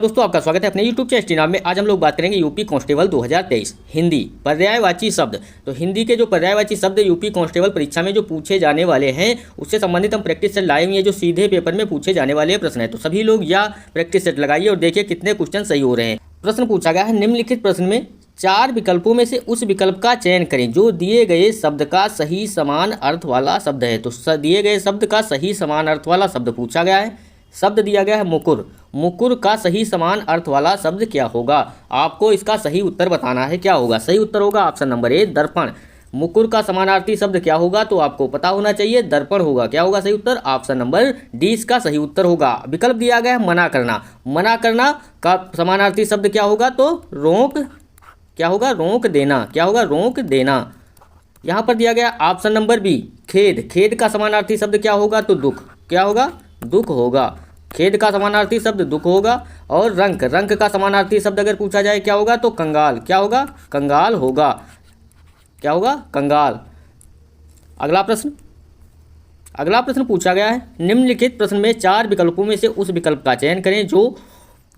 दोस्तों आपका स्वागत है अपने YouTube चैनल स्टीनाम में। आज हम लोग बात करेंगे यूपी कांस्टेबल 2023 हिंदी पर्यायवाची शब्द। तो हिंदी के जो पर्यायवाची शब्द यूपी कांस्टेबल परीक्षा में जो पूछे जाने वाले हैं उससे संबंधित हम प्रैक्टिस सेट लाए हुए हैं, जो सीधे पेपर में पूछे जाने वाले प्रश्न है। तो सभी लोग यह प्रैक्टिस सेट लगाइए और देखिए कितने क्वेश्चन सही हो रहे हैं। प्रश्न पूछा गया है, निम्नलिखित प्रश्न में 4 विकल्पों में से उस विकल्प का चयन करें जो दिए गए शब्द का सही समान अर्थ वाला शब्द है। तो दिए गए शब्द का सही समान अर्थ वाला शब्द पूछा गया है। शब्द दिया गया है मुकुर। मुकुर का सही समान अर्थ वाला शब्द क्या होगा? आपको इसका सही उत्तर बताना है। क्या होगा? सही उत्तर होगा ऑप्शन नंबर ए, दर्पण। मुकुर का समानार्थी शब्द क्या होगा? तो आपको पता होना चाहिए, दर्पण होगा। क्या होगा सही उत्तर? ऑप्शन नंबर डी इसका सही उत्तर होगा। विकल्प दिया गया है मना करना। मना करना का समानार्थी शब्द क्या होगा? तो रोक। क्या होगा? रोक देना। क्या होगा? रोक देना। यहाँ पर दिया गया ऑप्शन नंबर बी, खेद। खेद का समानार्थी शब्द क्या होगा? तो दुख। क्या होगा? दुख होगा। खेद का समानार्थी शब्द दुख होगा। और रंक। रंक का समानार्थी शब्द अगर पूछा जाए क्या होगा? तो कंगाल। क्या होगा? कंगाल होगा। क्या होगा? कंगाल। अगला प्रश्न। अगला प्रश्न पूछा गया है, निम्नलिखित प्रश्न में 4 विकल्पों में से उस विकल्प का चयन करें जो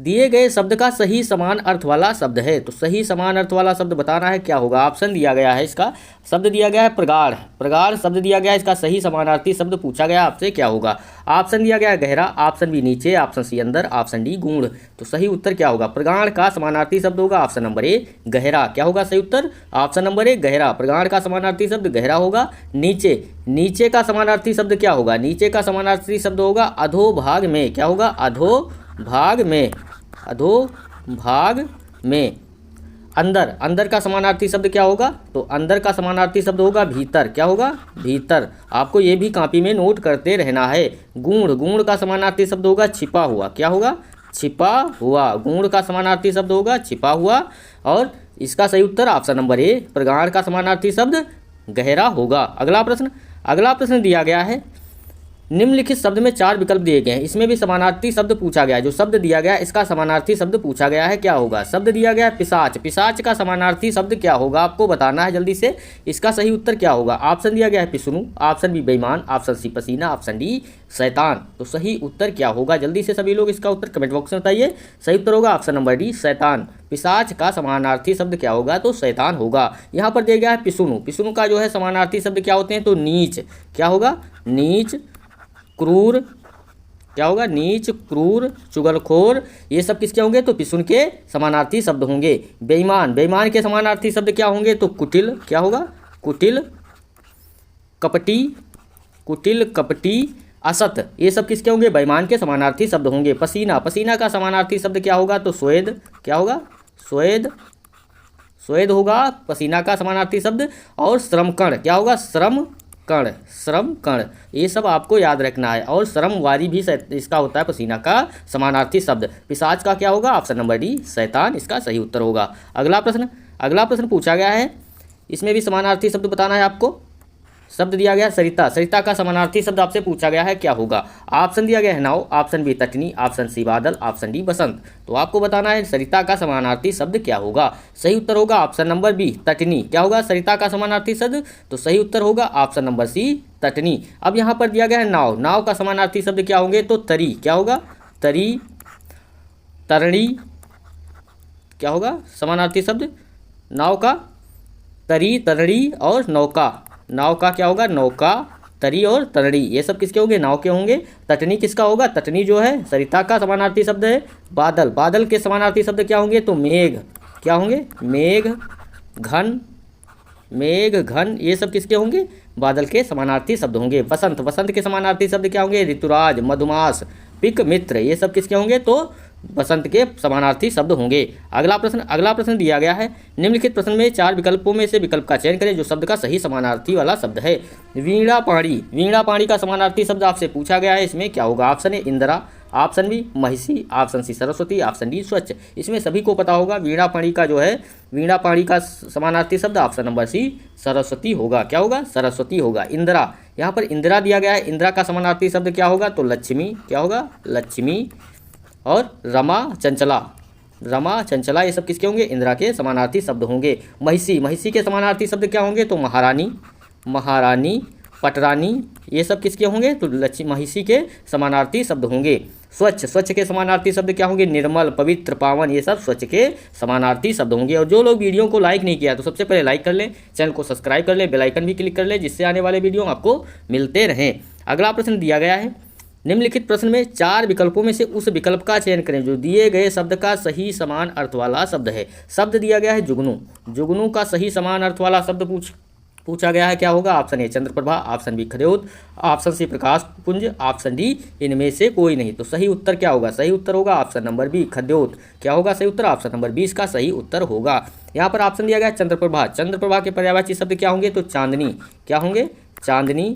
दिए गए शब्द का सही समान अर्थ वाला शब्द है। तो सही समान अर्थ वाला शब्द बताना है। क्या होगा? ऑप्शन दिया गया है, इसका शब्द दिया गया है प्रगाढ़। प्रगाढ़ शब्द दिया गया है, इसका सही समानार्थी शब्द पूछा गया आपसे क्या होगा? ऑप्शन दिया गया है गहरा, ऑप्शन बी नीचे, ऑप्शन सी अंदर, ऑप्शन डी गूढ़। तो सही उत्तर क्या होगा? प्रगाढ़ का समानार्थी शब्द होगा ऑप्शन नंबर ए, गहरा। क्या होगा सही उत्तर? ऑप्शन नंबर ए, गहरा। प्रगाढ़ का समानार्थी शब्द गहरा होगा। नीचे। नीचे का समानार्थी शब्द क्या होगा? नीचे का समानार्थी शब्द होगा अधोभाग में। क्या होगा? अधोभाग में। अधोभाग में। अंदर। अंदर का समानार्थी शब्द क्या होगा? तो अंदर का समानार्थी शब्द होगा भीतर। क्या होगा? भीतर। आपको ये भी कॉपी में नोट करते रहना है। गूढ़। गूढ़ का समानार्थी शब्द होगा छिपा हुआ। क्या होगा? छिपा हुआ। गूढ़ का समानार्थी शब्द होगा छिपा हुआ। और इसका सही उत्तर ऑप्शन नंबर ए, प्रगाढ़ का समानार्थी शब्द गहरा होगा। अगला प्रश्न। अगला प्रश्न दिया गया है, निम्नलिखित शब्द में 4 विकल्प दिए गए हैं, इसमें भी समानार्थी शब्द पूछा गया है। जो शब्द दिया गया है इसका समानार्थी शब्द पूछा गया है। क्या होगा? शब्द दिया गया है पिशाच। पिशाच का समानार्थी शब्द क्या होगा? आपको बताना है जल्दी से। इसका सही उत्तर क्या होगा? ऑप्शन दिया गया है पिसुनु, ऑप्शन बी बेईमान, ऑप्शन सी पसीना, ऑप्शन डी शैतान। तो सही उत्तर क्या होगा? जल्दी से सभी लोग इसका उत्तर कमेंट बॉक्स में बताइए। सही उत्तर होगा ऑप्शन नंबर डी, शैतान। पिशाच का समानार्थी शब्द क्या होगा? तो शैतान होगा। यहाँ पर दिया गया है पिसुनु। पिसुनु का जो है समानार्थी शब्द क्या होते हैं? तो नीच। क्या होगा? नीच, क्रूर। क्या होगा? नीच, क्रूर, चुगलखोर। ये सब किसके होंगे? तो पिसुन के समानार्थी शब्द होंगे। बेईमान। बेईमान के समानार्थी शब्द क्या होंगे? तो कुटिल। क्या होगा? कुटिल, कपटी। कुटिल, कपटी, असत। ये सब किसके होंगे? बेईमान के समानार्थी शब्द होंगे। पसीना। पसीना का समानार्थी शब्द क्या होगा? तो स्वेद। क्या होगा? स्वेद। स्वेद होगा पसीना का समानार्थी शब्द। और श्रमकण। क्या होगा? श्रम कण। श्रम कण। ये सब आपको याद रखना है। और श्रमवारी भी इसका होता है पसीना का समानार्थी शब्द। पिशाच का क्या होगा? ऑप्शन नंबर डी, शैतान इसका सही उत्तर होगा। अगला प्रश्न। अगला प्रश्न पूछा गया है, इसमें भी समानार्थी शब्द बताना है आपको। शब्द दिया गया है सरिता। सरिता का समानार्थी शब्द आपसे पूछा गया है क्या होगा? ऑप्शन दिया गया है नाव, ऑप्शन बी तटनी, ऑप्शन सी बादल, ऑप्शन डी बसंत। तो आपको बताना है सरिता का समानार्थी शब्द क्या होगा? सही उत्तर होगा ऑप्शन नंबर बी, तटनी। क्या होगा सरिता का समानार्थी शब्द? तो सही उत्तर होगा ऑप्शन नंबर सी, तटनी। अब यहाँ पर दिया गया है नाव। नाव का समानार्थी शब्द क्या होंगे? तो तरी। क्या होगा? तरी, तरणी। क्या होगा समानार्थी शब्द नाव का? तरी, तरणी और नौका। नाव का क्या होगा? नौका, तरी और तरणी। ये सब किसके होंगे? नाव के होंगे। तटनी किसका होगा? तटनी जो है सरिता का समानार्थी शब्द है बादल। बादल के समानार्थी शब्द क्या होंगे? तो मेघ। क्या होंगे? मेघ, घन। मेघ, घन। ये सब किसके होंगे? बादल के समानार्थी शब्द होंगे। बसंत। बसंत के समानार्थी शब्द क्या होंगे? ऋतुराज, मधुमास, पिक, मित्र। ये सब किसके होंगे? तो बसंत के समानार्थी शब्द होंगे। अगला प्रश्न। अगला प्रश्न दिया गया है, निम्नलिखित प्रश्न में 4 विकल्पों में से विकल्प का चयन करें जो शब्द का सही समानार्थी वाला शब्द है। वीणा पाणी। वीणा पाणी का समानार्थी शब्द आपसे पूछा गया है। इसमें क्या होगा? Option A Indira, option B महिषी, option C Saraswati, option D स्वच्छ। इसमें सभी को पता होगा वीणा पाणी का जो है, वीणा पाणी का समानार्थी शब्द ऑप्शन नंबर सी सरस्वती होगा। क्या होगा? सरस्वती होगा। इंदिरा। यहाँ पर इंदिरा दिया गया है। इंदिरा का समानार्थी शब्द क्या होगा? तो लक्ष्मी। क्या होगा? लक्ष्मी। और रमा, चंचला। रमा, चंचला। ये सब किसके होंगे? इंदिरा के समानार्थी शब्द होंगे। महिषी। महिषी के समानार्थी शब्द क्या होंगे? तो महारानी। महारानी पटरानी, ये सब किसके होंगे? तो लक्ष्मी महिषी के समानार्थी शब्द होंगे। स्वच्छ, स्वच्छ के समानार्थी शब्द क्या होंगे? निर्मल, पवित्र, पावन, ये सब स्वच्छ के समानार्थी शब्द होंगे। और जो लोग वीडियो को लाइक नहीं किया तो सबसे पहले लाइक कर लें, चैनल को सब्सक्राइब कर लें, बेल आइकन भी क्लिक कर लें, जिससे आने वाले वीडियो आपको मिलते रहें। अगला प्रश्न दिया गया है, निम्नलिखित प्रश्न में 4 विकल्पों में से उस विकल्प का चयन करें जो दिए गए शब्द का सही समान अर्थ वाला शब्द है। शब्द दिया गया है जुगनू, जुगनू का सही समान अर्थ वाला शब्द पूछा गया है, क्या होगा? ऑप्शन ए चंद्रप्रभा, ऑप्शन बी खड़्योत, ऑप्शन सी प्रकाश पुंज, ऑप्शन डी इनमें से कोई नहीं। तो सही उत्तर क्या होगा? सही उत्तर होगा ऑप्शन नंबर बी खड़्योत। क्या होगा सही उत्तर? ऑप्शन नंबर 20 का सही उत्तर होगा। यहाँ पर ऑप्शन दिया गया है चंद्रप्रभा, चंद्रप्रभा के पर्यायवाची शब्द क्या होंगे? तो चांदनी, क्या होंगे? चांदनी,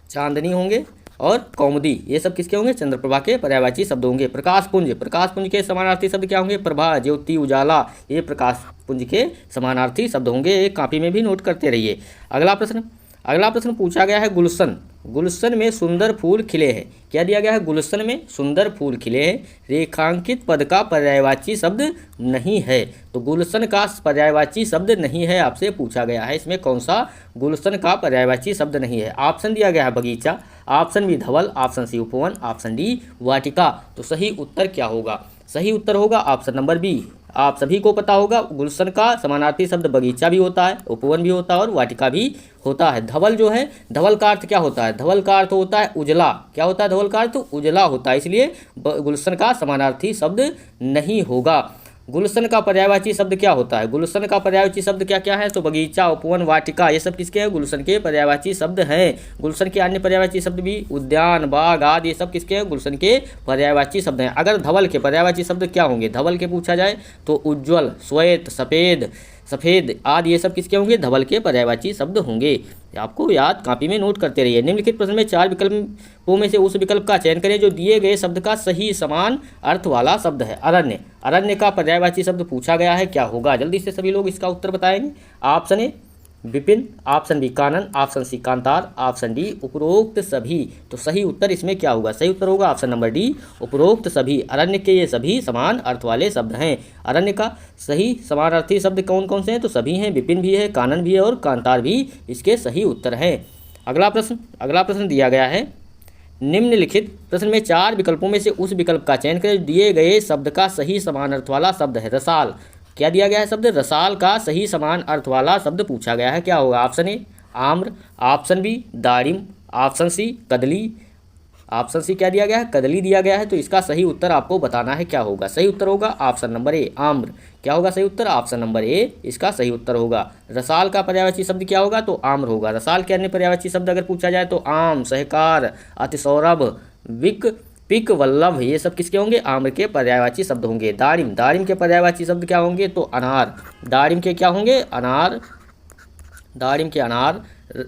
चांदनी होंगे। और कौमुदी, ये सब किसके होंगे? चंद्रप्रभा के पर्यायवाची शब्द होंगे। प्रकाश पुंज, प्रकाश पुंज के समानार्थी शब्द क्या होंगे? प्रभा, ज्योति, उजाला, ये प्रकाश पुंज के समानार्थी शब्द होंगे। एक कॉपी में भी नोट करते रहिए। अगला प्रश्न पूछा गया है गुलशन, गुलशन में सुंदर फूल खिले हैं। क्या दिया गया है? गुलशन में सुंदर फूल खिले हैं। रेखांकित पद का पर्यायवाची शब्द नहीं है। तो गुलशन का पर्यायवाची शब्द नहीं है, आपसे पूछा गया है। इसमें कौन सा गुलशन का पर्यायवाची शब्द नहीं है? ऑप्शन दिया गया है बगीचा, ऑप्शन बी धवल, ऑप्शन सी उपवन, ऑप्शन डी वाटिका। तो सही उत्तर क्या होगा? सही उत्तर होगा ऑप्शन नंबर बी। आप सभी को पता होगा गुलशन का समानार्थी शब्द बगीचा भी होता है, उपवन भी होता है और वाटिका भी होता है। धवल जो है, धवल का अर्थ क्या होता है? धवल का अर्थ होता है उजला। क्या होता है धवल का अर्थ? उजला होता है, इसलिए गुलशन का समानार्थी शब्द नहीं होगा। गुलशन का पर्यायवाची शब्द क्या होता है? गुलशन का पर्यायवाची शब्द क्या क्या है? तो बगीचा, उपवन, वाटिका, ये सब किसके हैं? गुलशन के पर्यायवाची शब्द हैं। गुलशन के अन्य पर्यायवाची शब्द भी उद्यान, बाग आदि, ये सब किसके हैं? गुलशन के पर्यायवाची शब्द हैं। अगर धवल के पर्यायवाची शब्द क्या होंगे? धवल के पूछा जाए तो उज्ज्वल, श्वेत, सफ़ेद, सफ़ेद आदि, ये सब किसके होंगे? धवल के पर्यायवाची शब्द होंगे। आपको याद कॉपी में नोट करते रहिए। निम्नलिखित प्रश्न में 4 विकल्पों में से उस विकल्प का चयन करें जो दिए गए शब्द का सही समान अर्थ वाला शब्द है। अरण्य, अरण्य का पर्यायवाची शब्द पूछा गया है, क्या होगा? जल्दी से सभी लोग इसका उत्तर बताएंगे। ऑप्शन ए विपिन, ऑप्शन बी कानन, ऑप्शन सी कांतार, ऑप्शन डी उपरोक्त सभी। तो सही उत्तर इसमें क्या होगा? सही उत्तर होगा ऑप्शन नंबर डी उपरोक्त सभी। अरण्य के ये सभी समान अर्थ वाले शब्द हैं। अरण्य का सही समानार्थी शब्द कौन कौन से हैं? तो सभी हैं, विपिन भी है, कानन भी है और कांतार भी इसके सही उत्तर हैं। अगला प्रश्न दिया गया है, निम्नलिखित प्रश्न में 4 विकल्पों में से उस विकल्प का चयन करें दिए गए शब्द का सही समान अर्थ वाला शब्द है। रसाल, क्या दिया गया है शब्द? रसाल का सही समान अर्थ वाला शब्द पूछा गया है, क्या होगा? ऑप्शन ए आम्र, ऑप्शन बी दारिम, ऑप्शन सी कदली, ऑप्शन सी क्या दिया गया है? कदली दिया गया है। तो इसका सही उत्तर आपको बताना है, क्या होगा? सही उत्तर होगा ऑप्शन नंबर ए आम्र। क्या होगा सही उत्तर? ऑप्शन नंबर ए इसका सही उत्तर होगा। रसाल का पर्यायवाची शब्द क्या होगा? तो आम्र होगा। रसाल के अन्य पर्यायवाची शब्द अगर पूछा जाए तो आम, सहकार, अतिसौरभ, विक, पिक, वल्लभ, ये सब किसके होंगे? आम्र के पर्यायवाची शब्द होंगे। दारिम, दारिम के पर्यायवाची शब्द क्या होंगे? तो अनार। दारिम के क्या होंगे? अनार, दारिम के अनार,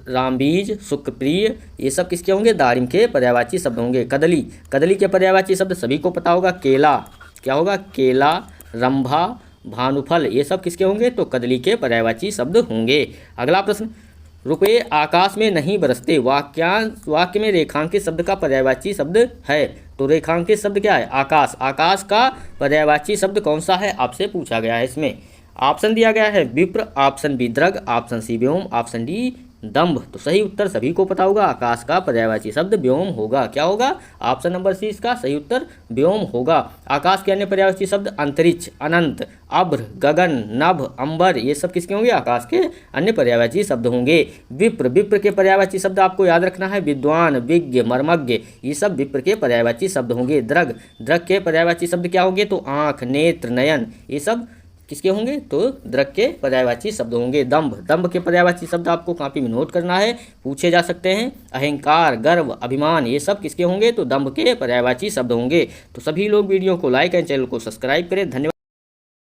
रामबीज, शुक्रप्रिय, ये सब किसके होंगे? दारिम के पर्यायवाची शब्द होंगे। कदली, कदली के पर्यायवाची शब्द सभी को पता होगा, केला, क्या होगा? केला, रंभा, भानुफल, ये सब किसके होंगे? तो कदली के पर्यायवाची शब्द होंगे। अगला प्रश्न, रुपये आकाश में नहीं बरसते वाक्य में रेखांकित शब्द का पर्यायवाची शब्द है। तो रेखांकित शब्द क्या है? आकाश। आकाश का पर्यायवाची शब्द कौन सा है? आपसे पूछा गया है। इसमें ऑप्शन दिया गया है विप्र, ऑप्शन बी दृग, ऑप्शन सी व्योम, ऑप्शन डी दंभ। तो सही उत्तर सभी को पता होगा, आकाश का पर्यायवाची शब्द व्योम होगा। क्या होगा? ऑप्शन नंबर सी इसका सही उत्तर व्योम होगा। आकाश के अन्य पर्यायवाची शब्द अंतरिक्ष, अनंत, अभ्र, गगन, नभ, अंबर, ये सब किसके होंगे? आकाश के अन्य पर्यायवाची शब्द होंगे। विप्र, विप्र के पर्यायवाची शब्द आपको याद रखना है, विद्वान, विज्ञ, मर्मज्ञ, ये सब विप्र के पर्यायवाची शब्द होंगे। दृग, दृग के पर्यायवाची शब्द क्या होंगे? तो आँख, नेत्र, नयन, ये सब किसके होंगे? तो दृग के पर्यायवाची शब्द होंगे। दंभ, दंभ के पर्यायवाची शब्द आपको कॉपी में नोट करना है, पूछे जा सकते हैं। अहंकार, गर्व, अभिमान, ये सब किसके होंगे? तो दंभ के पर्यायवाची शब्द होंगे। तो सभी लोग वीडियो को लाइक एंड चैनल को सब्सक्राइब करें। धन्यवाद।